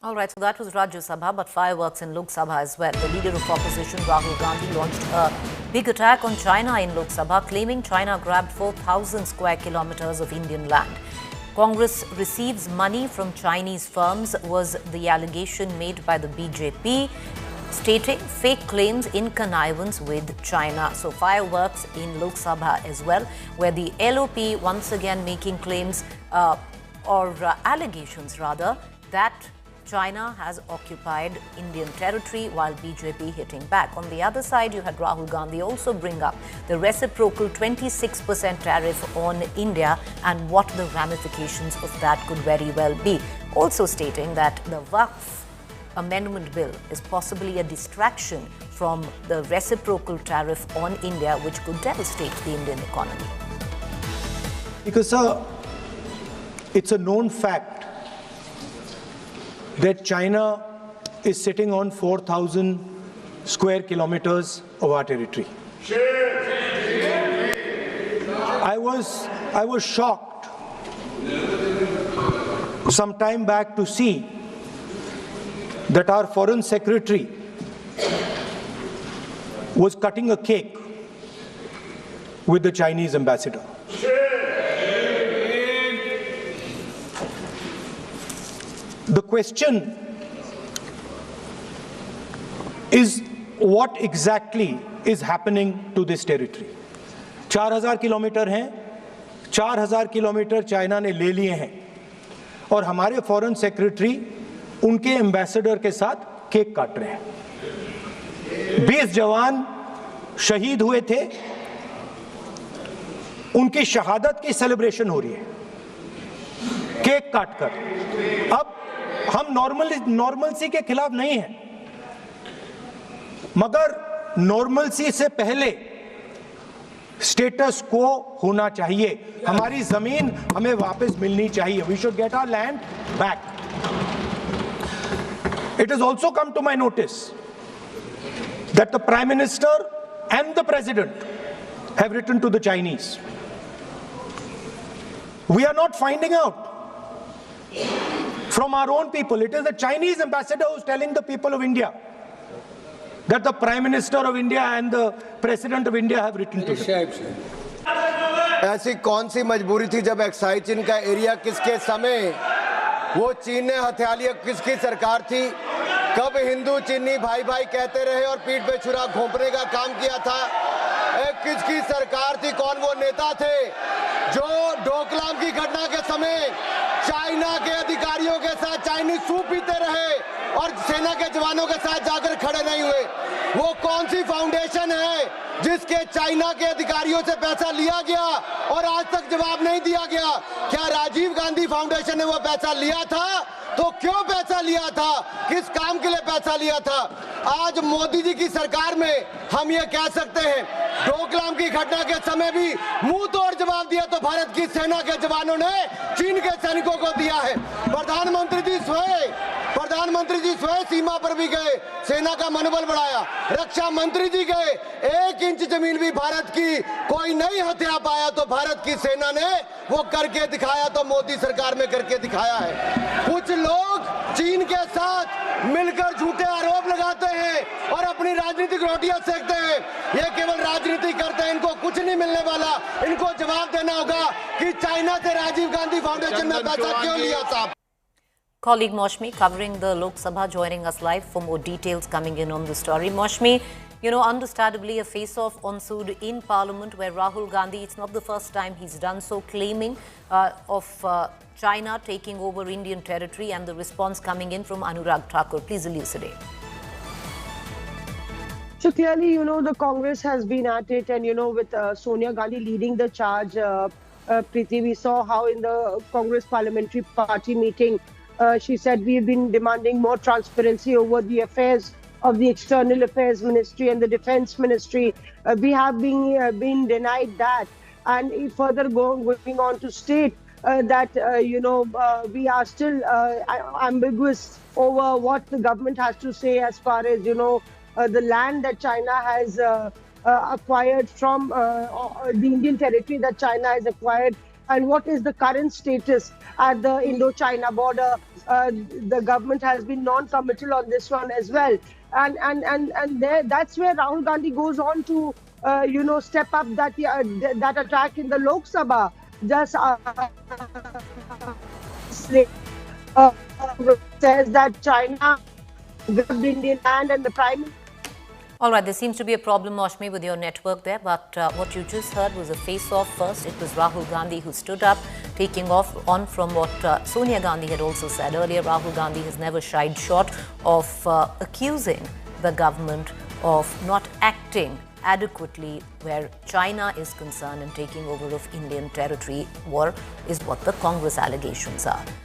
All right, so that was Rajya Sabha, but fireworks in Lok Sabha as well. The leader of opposition, Rahul Gandhi, launched a big attack on China in Lok Sabha, claiming China grabbed 4,000 square kilometers of Indian land. Congress receives money from Chinese firms, was the allegation made by the BJP, stating fake claims in connivance with China. So fireworks in Lok Sabha as well, where the LOP once again making claims or allegations rather that China has occupied Indian territory, while BJP hitting back. On the other side, you had Rahul Gandhi also bring up the reciprocal 26% tariff on India and what the ramifications of that could very well be. Also stating that the Waqf Amendment Bill is possibly a distraction from the reciprocal tariff on India, which could devastate the Indian economy. Because, sir, it's a known fact that China is sitting on 4,000 square kilometers of our territory. I was shocked some time back to see that our foreign secretary was cutting a cake with the Chinese ambassador. The question is, what exactly is happening to this territory? 4,000 kilometre हैं, 4,000 kilometre China ने ले लिए हैं और हमारे foreign secretary उनके ambassador के साथ केक काट रहे हैं। 20 जवान शहीद हुए थे, उनकी शहादत की सेलिब्रेशन हो रही है केक काटकर। अब हम नॉर्मलसी के खिलाफ नहीं हैं, मगर नॉर्मलसी से पहले स्टेटस को होना चाहिए। हमारी जमीन हमें वापस मिलनी चाहिए। We should get our land back. It has also come to my notice that the Prime Minister and the President have written to the Chinese. We are not finding out from our own people. It is the Chinese ambassador who is telling the people of India that the Prime Minister of India and the President of India have written to them. ऐसी कौन सी मजबूरी थी जब excise चीन का area किसके समय वो चीन ने हथिया लिया? किसकी सरकार थी? कब हिंदू चीनी भाई भाई कहते रहे और पीठ पे छुरा घोंपने का काम किया था? किसकी सरकार थी? कौन वो नेता थे जो डोकलाम की घटना के समय चाइना के अधिकारियों के साथ चाइनीज सूप पीते रहे और सेना के जवानों के साथ जाकर खड़े नहीं हुए? वो कौन सी फाउंडेशन है जिसके चाइना के अधिकारियों से पैसा लिया गया और आज तक जवाब नहीं दिया गया? क्या राजीव गांधी फाउंडेशन ने वो पैसा लिया था? तो क्यों पैसा लिया था? किस काम के लिए पैसा लिया था? आज मोदी जी की सरकार में हम ये कह सकते हैं, डोकलाम की घटना के समय भी मुंह तोड़ जवाब दिया तो भारत की सेना के जवानों ने चीन के सैनिकों को दिया है। प्रधानमंत्री जी स्वयं सीमा पर भी गए, सेना का मनोबल बढ़ाया। रक्षा मंत्री जी गए, 1 इंच जमीन भी भारत की कोई नहीं हथिया पाया तो भारत की सेना ने वो करके दिखाया, तो मोदी सरकार में करके दिखाया है। कुछ लोग चीन के साथ मिलकर झूठे आरोप लगाते हैं और अपनी राजनीतिक रोटियां सेकते हैं। ये केवल राजनीति करते हैं, इनको कुछ नहीं मिलने वाला। इनको जवाब देना होगा कि चाइना से राजीव गांधी फाउंडेशन ने पैसा क्यों लिया था। Colleague Maushmi covering the Lok Sabha joining us live for more details coming in on the story. Maushmi, understandably a face-off ensued in Parliament where Rahul Gandhi, it's not the first time he's done so, claiming of China taking over Indian territory, and the response coming in from Anurag Thakur. Please elucidate. So clearly, the Congress has been at it, and, with Sonia Gandhi leading the charge, Preeti, we saw how in the Congress Parliamentary Party meeting, she said we've been demanding more transparency over the affairs of the External Affairs Ministry and the Defense Ministry. We have been denied that, and further going on to state that we are still ambiguous over what the government has to say as far as the land that China has acquired from the Indian territory that China has acquired, and what is the current status at the Indo-China border. The government has been non-committal on this one as well, and there, that's where Rahul Gandhi goes on to step up that attack in the Lok Sabha. Just says that China grabbed Indian land, and the Prime. All right, there seems to be a problem, Maushmi, with your network there, but what you just heard was a face-off first. It was Rahul Gandhi who stood up, taking on from what Sonia Gandhi had also said earlier. Rahul Gandhi has never shied short of accusing the government of not acting adequately where China is concerned, and taking over of Indian territory is what the Congress allegations are.